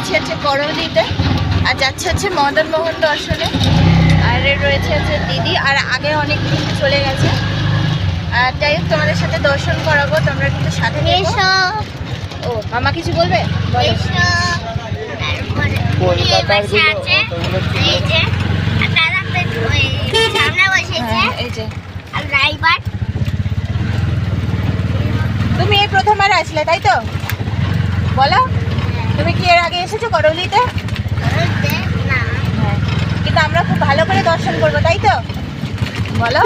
রয়েছে হচ্ছে করৌলিতে, আর যাচ্ছে হচ্ছে মদন মোহন দর্শনে। আর রয়েছে হচ্ছে দিদি, আর আগে অনেক দিন চলে গেছে। আর যাই হোক, তোমাদের সাথে দর্শন করাবো, তোমরা কিন্তু সাথে থেকো। ও মামা কিছু বলবে? তুমি এই প্রথমবার আসলে তাই তো? বলো, তুমি কি এর আগে এসেছো করৌলিতে? কিন্তু আমরা খুব ভালো করে দর্শন করবো তাই তো? বলো।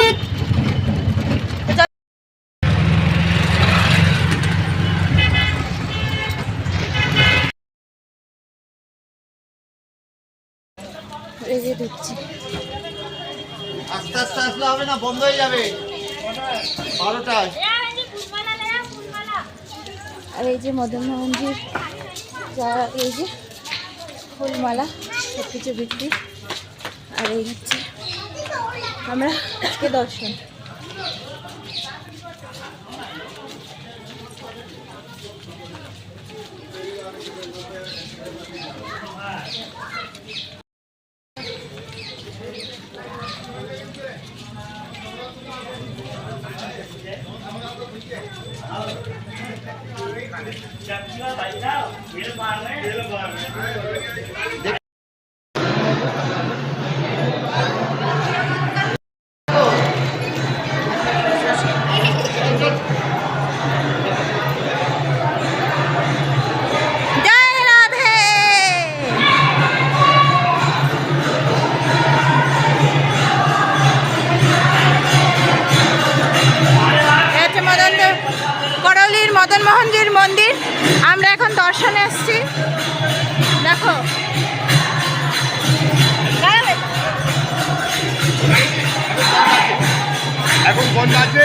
এই যে ঢুকছি। আস্তে আস্তে আসলে হবে না, বন্ধ হয়ে যাবে 12টায়। আর এই যে মদন মোহনজির যা, এই যে ফুলমালা সব কিছু বিক্রি। আর এই হচ্ছে আমরা আজকে দর্শন। করৌলির মদন মোহনজির মন্দির, আমরা এখন দর্শনে এসেছি। দেখো এখন বন্ধ আছে।